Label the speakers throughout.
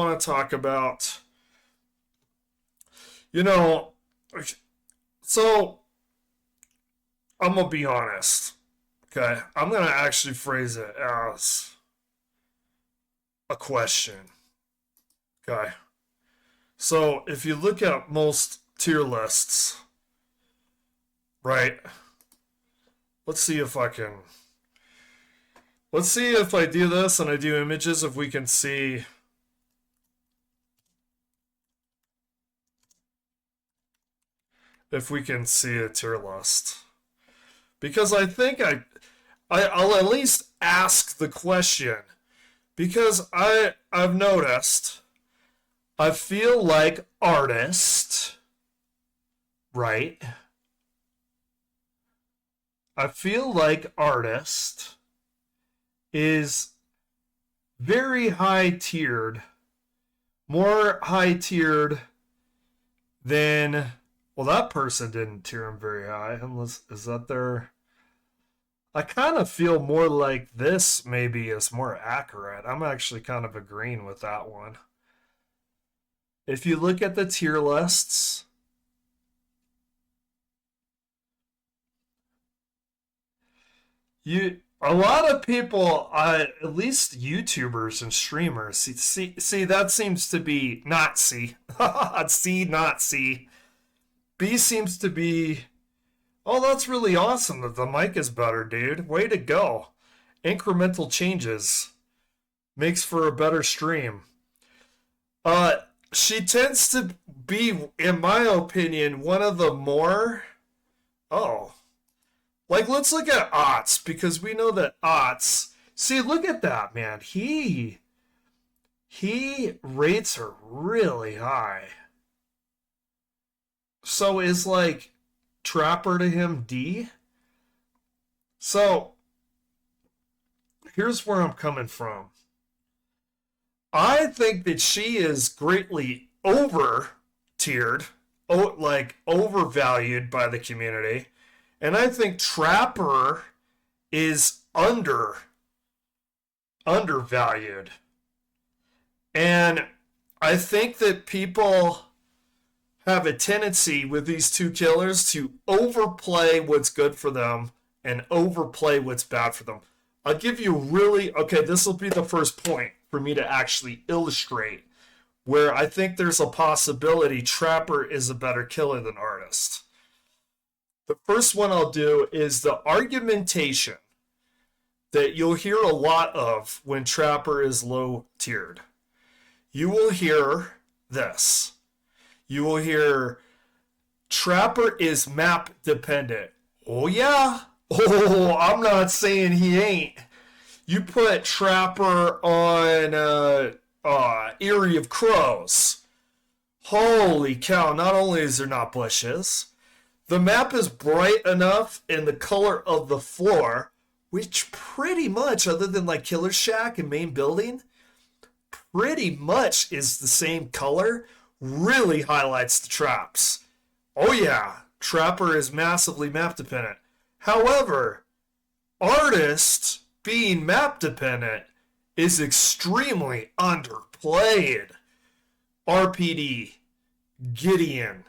Speaker 1: want to talk about, you know, so I'm going to be honest. Okay. I'm going to actually phrase it as a question. Okay. So if you look at most tier lists, right? Let's see if I do this and I do images, if we can see. If we can see a tier list. Because I think I'll at least ask the question. Because I've noticed, I feel like artist, right? I feel like artist is very high tiered, more high tiered than, well, that person didn't tier him very high. Unless, is that their? I kind of feel more like this maybe is more accurate. I'm actually kind of agreeing with that one. If you look at the tier lists, a lot of people, at least YouTubers and streamers, see that seems to be not C. C, not C. B seems to be, oh, that's really awesome that the mic is better, dude. Way to go. Incremental changes makes for a better stream. She tends to be, in my opinion, one of the more, oh, like, let's look at Otts, because we know that Otts, see, look at that, man. He rates her really high. So is like Trapper to him D? So here's where I'm coming from. I think that she is greatly over tiered, like overvalued by the community. And I think Trapper is undervalued. And I think that people have a tendency with these two killers to overplay what's good for them and overplay what's bad for them. I'll give you okay, this will be the first point for me to actually illustrate where I think there's a possibility Trapper is a better killer than Artist. The first one I'll do is the argumentation that you'll hear a lot of when Trapper is low tiered. You will hear this. You will hear Trapper is map dependent. Oh yeah. Oh, I'm not saying he ain't. You put Trapper on Eyrie of Crows. Holy cow, not only is there not bushes, the map is bright enough in the color of the floor, which pretty much, other than like Killer Shack and main building, pretty much is the same color, really highlights the traps. Oh yeah, Trapper is massively map dependent. However, Artist being map dependent is extremely underplayed. RPD, Gideon,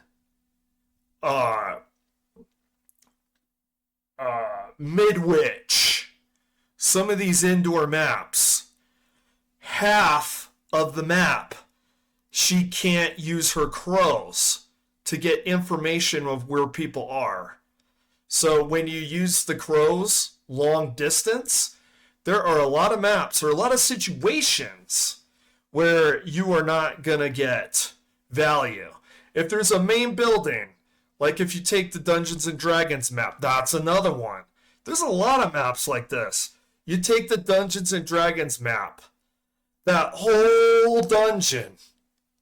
Speaker 1: Midwich, some of these indoor maps, half of the map, she can't use her crows to get information of where people are. So when you use the crows long distance, there are a lot of maps or a lot of situations where you are not going to get value. If there's a main building, like if you take the Dungeons and Dragons map, that's another one. There's a lot of maps like this. You take the Dungeons and Dragons map, that whole dungeon,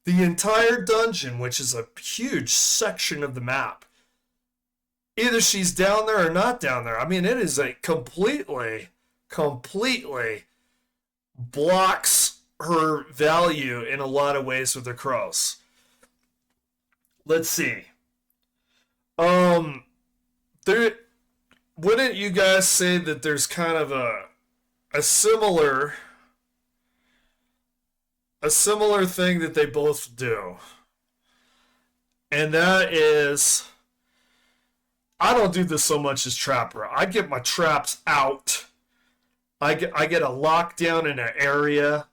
Speaker 1: the entire dungeon, which is a huge section of the map, either she's down there or not down there. I mean, it is a completely blocks her value in a lot of ways with the crows. Let's see. There, wouldn't you guys say that there's kind of a similar a similar thing that they both do. And that is, I don't do this so much as Trapper. I get my traps out. I get a lockdown in an area,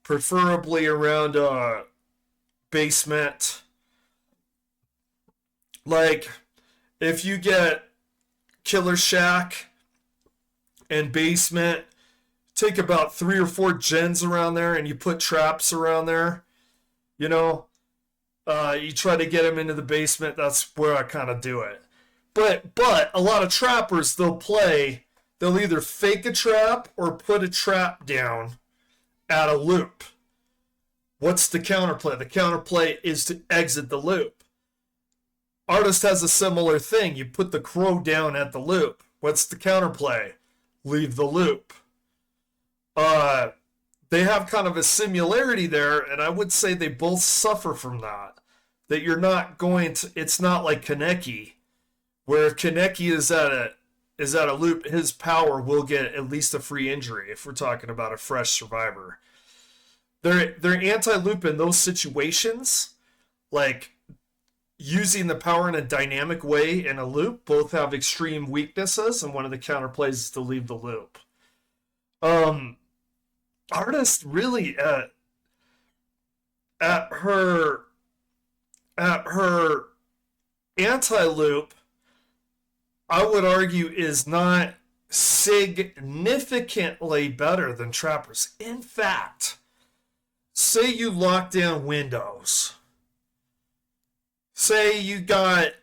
Speaker 1: preferably around a basement. Like, if you get Killer Shack and basement, take about 3 or 4 gens around there and you put traps around there. You know, you try to get them into the basement. That's where I kind of do it. But a lot of trappers, they'll either fake a trap or put a trap down at a loop. What's the counterplay? The counterplay is to exit the loop. Artist has a similar thing. You put the crow down at the loop. What's the counterplay? Leave the loop. They have kind of a similarity there, and I would say they both suffer from that. That you're not going to. It's not like Kaneki, where if Kaneki is at a loop, his power will get at least a free injury. If we're talking about a fresh survivor, they're anti-loop in those situations, like using the power in a dynamic way in a loop. Both have extreme weaknesses, and one of the counterplays is to leave the loop. Artist really at her anti-loop, I would argue, is not significantly better than Trappers. In fact, say you lock down windows. Say you got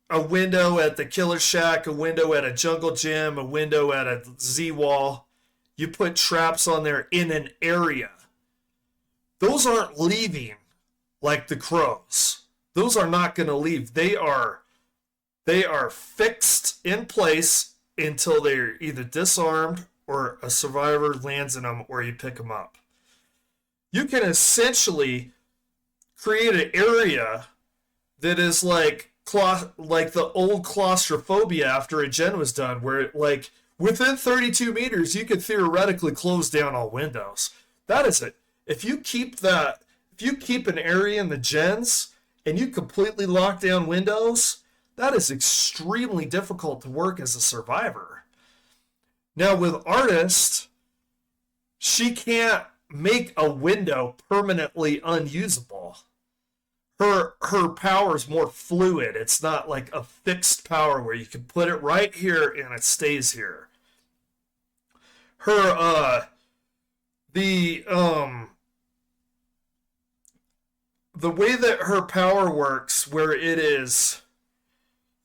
Speaker 1: a window at the Killer Shack, a window at a Jungle Gym, a window at a Z-Wall. You put traps on there in an area. Those aren't leaving like the crows. Those are not going to leave. They are fixed in place until they're either disarmed or a survivor lands in them or you pick them up. You can essentially create an area that is like the old claustrophobia after a gen was done, where like within 32 meters you could theoretically close down all windows. That is it. If you keep an area in the gens and you completely lock down windows, that is extremely difficult to work as a survivor. Now with Artist, she can't make a window permanently unusable. Her power is more fluid. It's not like a fixed power where you can put it right here and it stays here. Her the way that her power works, where it is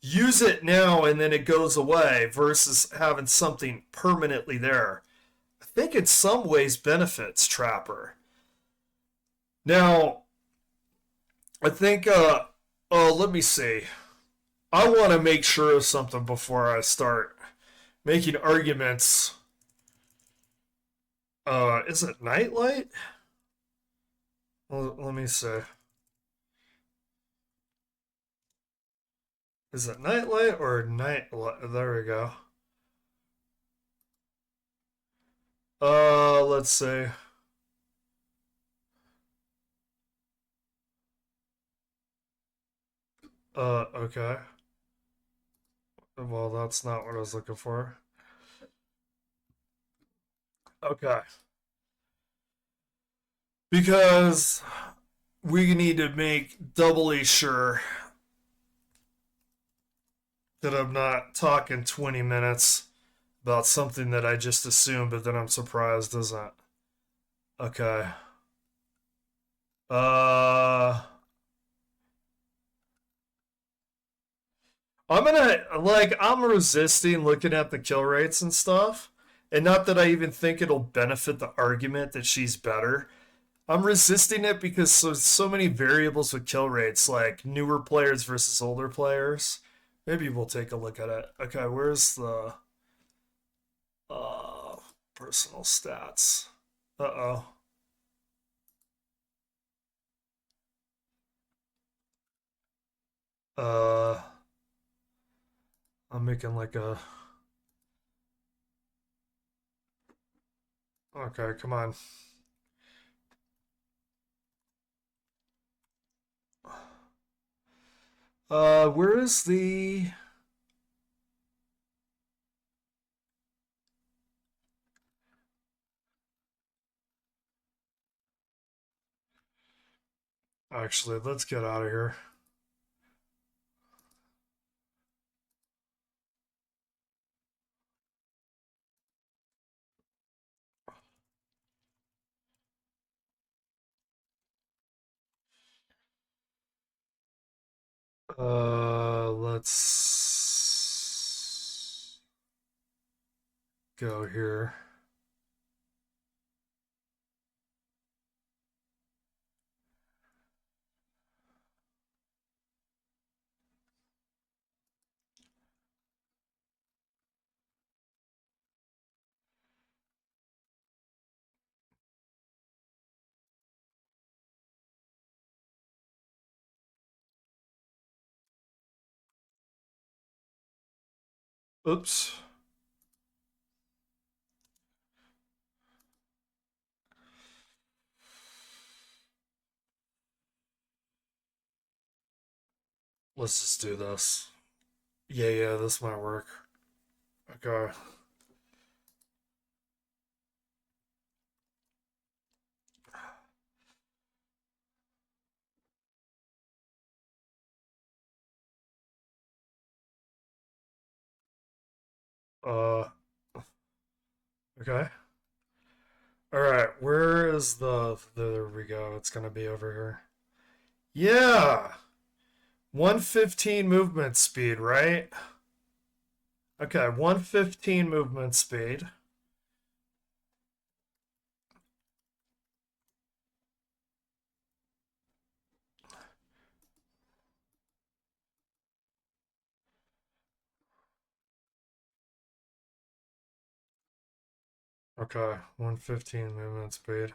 Speaker 1: use it now and then it goes away versus having something permanently there, I think in some ways benefits Trapper. Now, I think, let me see. I want to make sure of something before I start making arguments. Is it Nightlight? Well, let me see. Is it Nightlight or Nightlight? There we go. Let's see. Okay. Well, that's not what I was looking for. Okay. Because we need to make doubly sure that I'm not talking 20 minutes about something that I just assumed, but then I'm surprised isn't. Okay. Uh, I'm resisting looking at the kill rates and stuff. And not that I even think it'll benefit the argument that she's better. I'm resisting it because so many variables with kill rates, like newer players versus older players. Maybe we'll take a look at it. Okay, where's the uh personal stats? Uh-oh. Uh I'm making like a Okay, come on. Where is the... Actually, let's get out of here. Let's go here. Oops. Let's just do this. Yeah, this might work. Okay. Uh, okay. All right, where is there we go. It's gonna be over here. Yeah, 115 movement speed, right? Okay, 115 movement speed. Okay, 115 movement speed.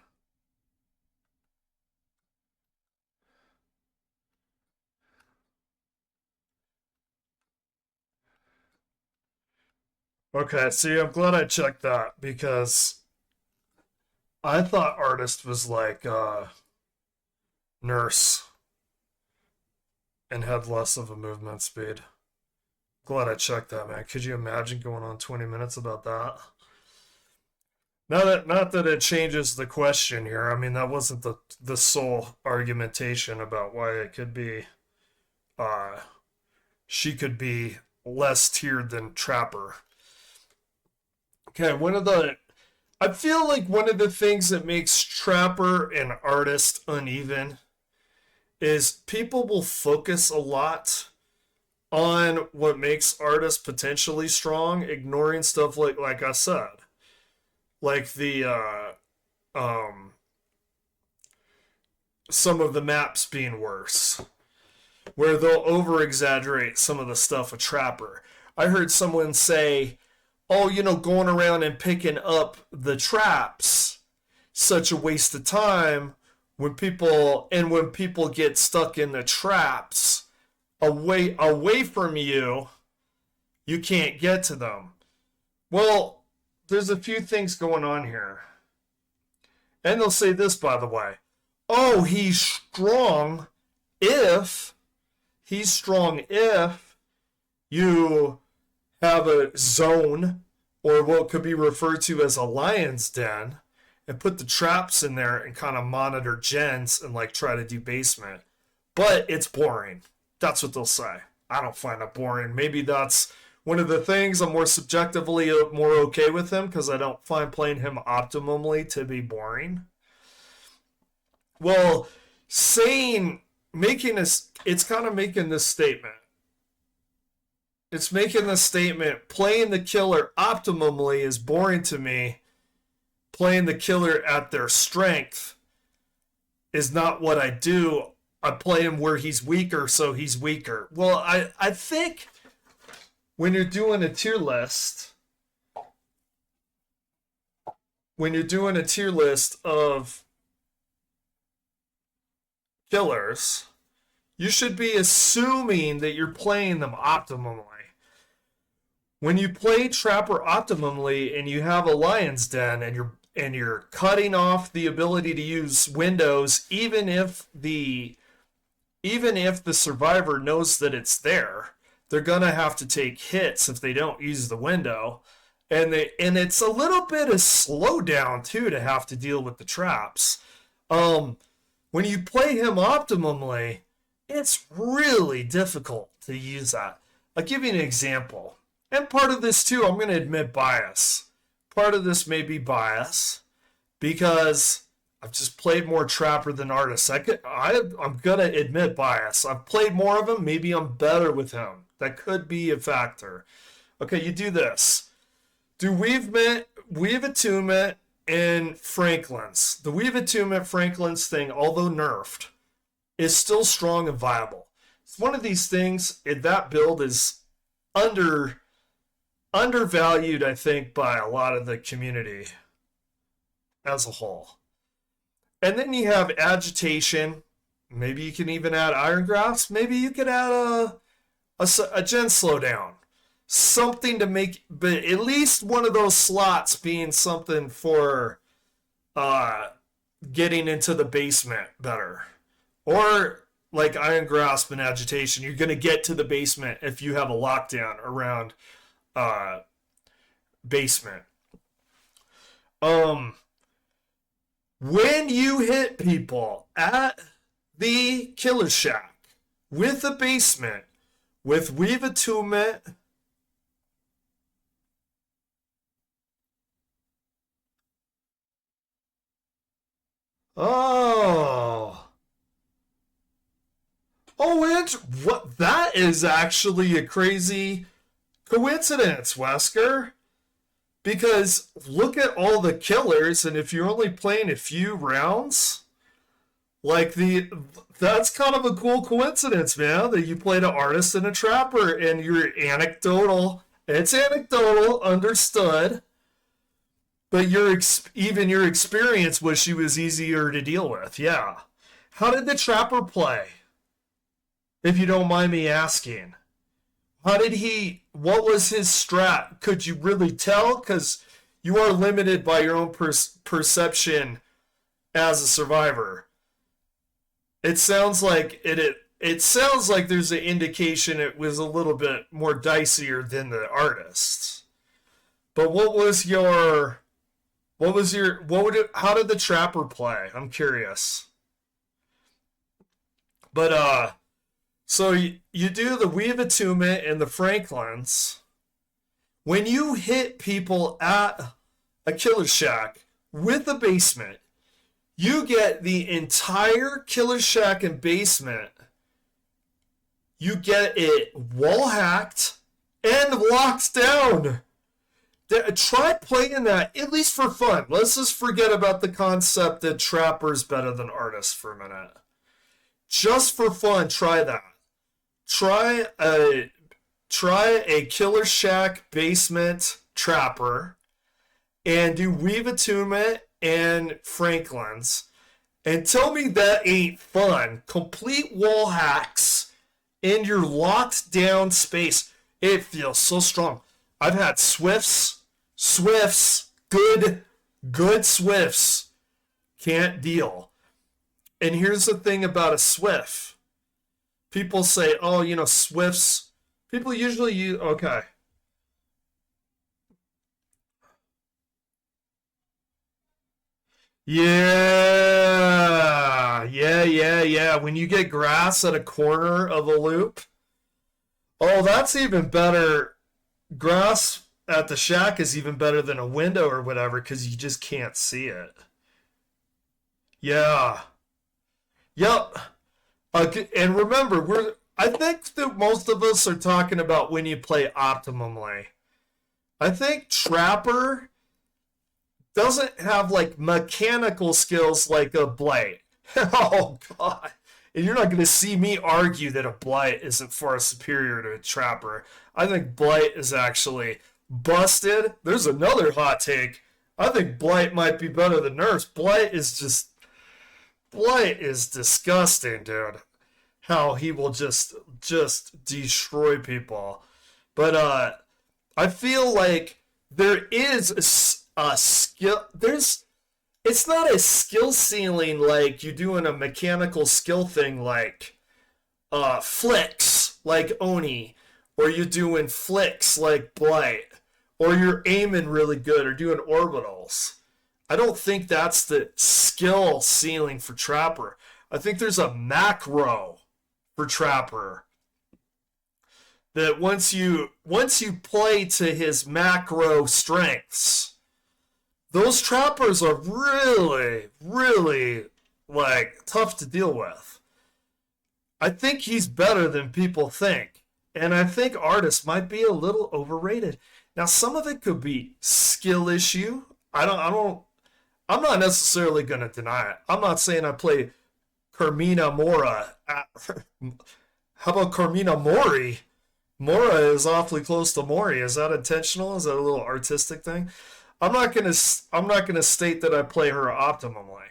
Speaker 1: Okay, see, I'm glad I checked that because I thought artist was like nurse and had less of a movement speed. Glad I checked that, man. Could you imagine going on 20 minutes about that? Not that it changes the question here. I mean, that wasn't the sole argumentation about why it could be uh she could be less tiered than Trapper. Okay, I feel like one of the things that makes Trapper and Artist uneven is people will focus a lot on what makes Artist potentially strong, ignoring stuff like I said, like the some of the maps being worse, where they'll over exaggerate some of the stuff with Trapper. I heard someone say, "Oh, going around and picking up the traps, such a waste of time when people get stuck in the traps away from you, you can't get to them." Well, there's a few things going on here. And they'll say this, by the way. Oh, if he's strong if you have a zone or what could be referred to as a lion's den and put the traps in there and kind of monitor gens and like try to do basement. But it's boring. That's what they'll say. I don't find it boring. Maybe that's one of the things I'm more subjectively more okay with him because I don't find playing him optimally to be boring. Well, saying making this, it's kind of making this statement. It's making the statement playing the killer optimally is boring to me. Playing the killer at their strength is not what I do. I play him where he's weaker, so he's weaker. Well, I think when you're doing a tier list, of killers, you should be assuming that you're playing them optimally. When you play Trapper optimally and you have a Lion's Den and you're cutting off the ability to use windows, even if the even if the survivor knows that it's there, they're gonna have to take hits if they don't use the window. And it's a little bit of slowdown too to have to deal with the traps. When you play him optimally, it's really difficult to use that. I'll give you an example. And part of this too, I'm going to admit bias. Part of this may be bias because I've just played more Trapper than Artist. I'm going to admit bias. I've played more of him. Maybe I'm better with him. That could be a factor. Okay, you do this. Do Weave Attunement and Franklin's. The Weave Attunement Franklin's thing, although nerfed, is still strong and viable. It's one of these things, that build is undervalued, I think, by a lot of the community as a whole. And then you have Agitation. Maybe you can even add Iron Grasp. Maybe you could add a Gen Slowdown. Something to make, but at least one of those slots being something for getting into the basement better. Or like Iron Grasp and Agitation, you're going to get to the basement if you have a lockdown around basement. When you hit people at the Killer Shack with a basement, with Weave Attunement, and what? That is actually a crazy coincidence, Wesker. Because look at all the killers, and if you're only playing a few rounds, that's kind of a cool coincidence, man. That you played an Artist and a Trapper, and you're anecdotal. It's anecdotal, understood. But even your experience was she was easier to deal with. Yeah. How did the Trapper play? If you don't mind me asking. What was his strat? Could you really tell? Because you are limited by your own perception as a survivor. It sounds like it sounds like there's an indication it was a little bit more dicier than the Artist. But how did the Trapper play? I'm curious. But so you do the Weave Attunement and the Franklins. When you hit people at a Killer Shack with a basement, you get the entire Killer Shack and basement. You get it wall hacked and locked down. Try playing that, at least for fun. Let's just forget about the concept that Trapper's better than Artist for a minute. Just for fun, try that. Try a Killer Shack basement Trapper and do Weave Attunement and Franklin's and tell me that ain't fun. Complete wall hacks in your locked down space. It feels so strong. I've had Swifts, good Swifts. Can't deal. And here's the thing about a Swift. People say, Swifts. People usually use, okay. Yeah. When you get grass at a corner of a loop, that's even better. Grass at the shack is even better than a window or whatever because you just can't see it. Yeah. Yep. And remember, I think that most of us are talking about when you play optimally. I think Trapper doesn't have mechanical skills like a Blight. Oh God. And you're not going to see me argue that a Blight isn't far superior to a Trapper. I think Blight is actually busted. There's another hot take. I think Blight might be better than Nurse. Blight is disgusting, dude. How he will just destroy people. But I feel like there is a skill. It's not a skill ceiling like you do in a mechanical skill thing like flicks like Oni, or you're doing flicks like Blight, or you're aiming really good or doing orbitals. I don't think that's the skill ceiling for Trapper. I think there's a macro for Trapper that once you play to his macro strengths, those Trappers are really, really like tough to deal with. I think he's better than people think. And I think Artist might be a little overrated. Now some of it could be skill issue. I'm not necessarily gonna deny it. I'm not saying I play Carmina Mora. How about Carmina Mori? Mora is awfully close to Mori. Is that intentional? Is that a little artistic thing? I'm not gonna state that I play her optimally.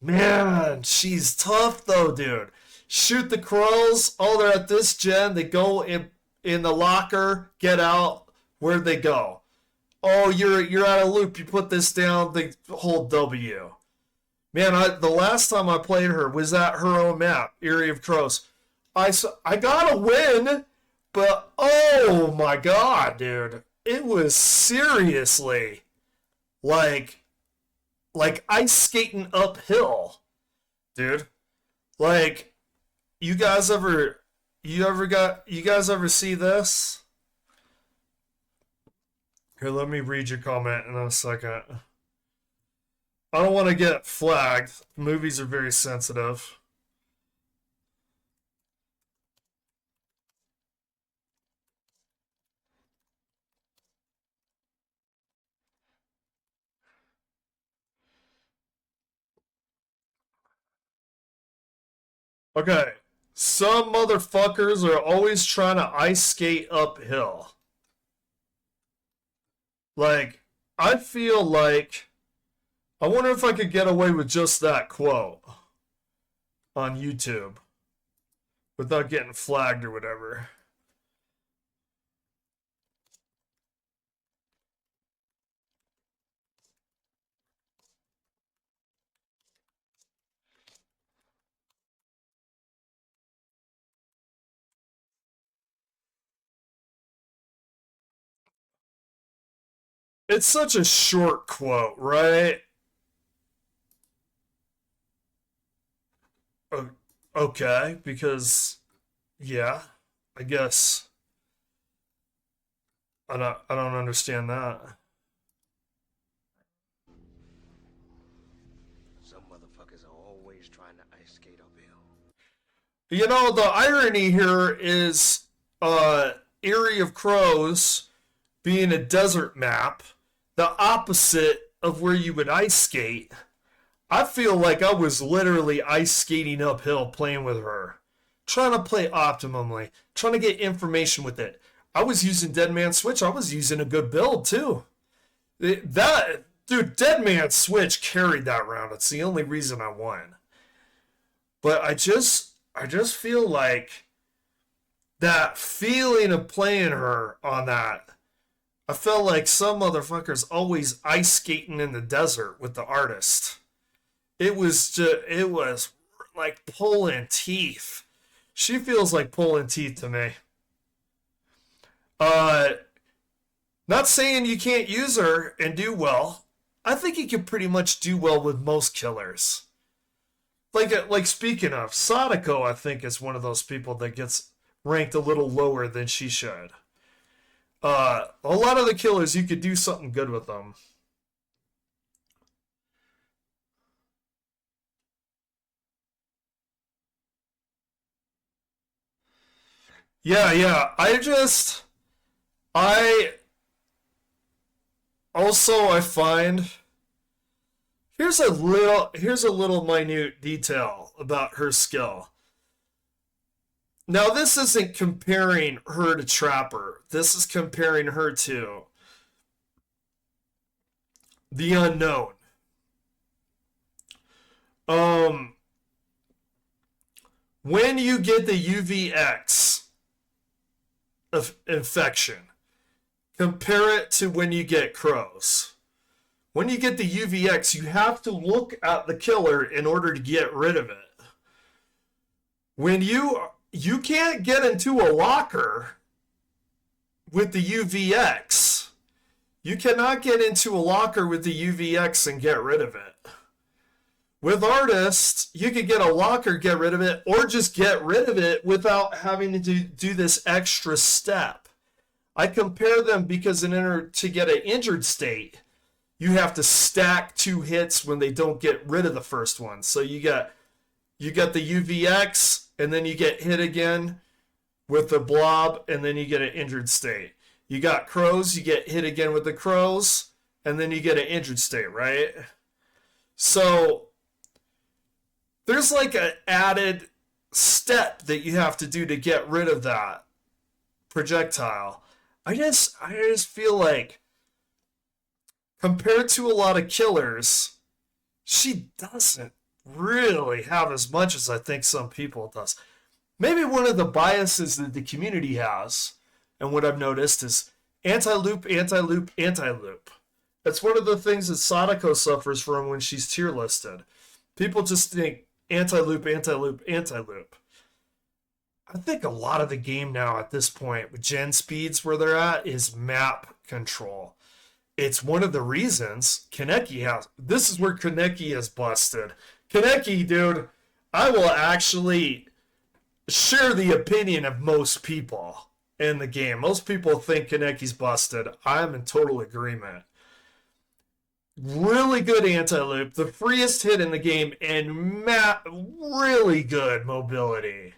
Speaker 1: Man, she's tough though, dude. Shoot the crows. Oh, they're at this gen. They go in the locker. Get out. Where'd they go? Oh, you're out of loop. You put this down. They hold W. Man, the last time I played her was at her own map, Eyrie of Crows. I got a win, but oh my god, dude, it was seriously like ice skating uphill, dude. Like, you guys ever see this? Here, let me read your comment in a second. I don't want to get flagged. Movies are very sensitive. Okay. Some motherfuckers are always trying to ice skate uphill. Like, I feel like I wonder if I could get away with just that quote on YouTube without getting flagged or whatever. It's such a short quote, right? Okay, because yeah, I guess I don't understand that.
Speaker 2: Some motherfuckers are always trying to ice skate uphill.
Speaker 1: You know, the irony here is Eyrie of Crows being a desert map, the opposite of where you would ice skate. I feel like I was literally ice skating uphill playing with her, trying to play optimally, trying to get information with it. I was using Dead Man Switch. I was using a good build too. That dude, Dead Man Switch carried that round. It's the only reason I won. But I just feel like that feeling of playing her on that. I felt like some motherfuckers always ice skating in the desert with the Artist. It was like pulling teeth. She feels like pulling teeth to me. Uh, Not saying you can't use her and do well. I think you can pretty much do well with most killers. Like speaking of, Sadako, I think is one of those people that gets ranked a little lower than she should. A lot of the killers, you could do something good with them. Yeah, yeah. I I find here's a little minute detail about her skill. Now this isn't comparing her to Trapper. This is comparing her to the unknown. Um when you get the UVX of infection, compare it to when you get crows. When you get the UVX, you have to look at the killer in order to get rid of it. When you you can't get into a locker with the UVX. You cannot get into a locker with the UVX and get rid of it. With Artist, you could get a locker, get rid of it, or just get rid of it without having to do this extra step. I compare them because to get an injured state, you have to stack 2 hits when they don't get rid of the first one. So you got the UVX, and then you get hit again with the blob, and then you get an injured state. You got crows, you get hit again with the crows, and then you get an injured state, right? So there's like an added step that you have to do to get rid of that projectile. I just feel like compared to a lot of killers, she doesn't really have as much as I think some people does. Maybe one of the biases that the community has, and what I've noticed, is anti-loop, anti-loop, anti-loop. That's one of the things that Sadako suffers from when she's tier listed. People just think anti-loop, anti-loop, anti-loop. I think a lot of the game now at this point, with gen speeds where they're at, is map control. It's one of the reasons Kaneki has... This is where Kaneki is busted. Kaneki, dude, I will actually share the opinion of most people in the game. Most people think Kaneki's busted. I'm in total agreement. Really good anti-loop, the freest hit in the game, and really good mobility.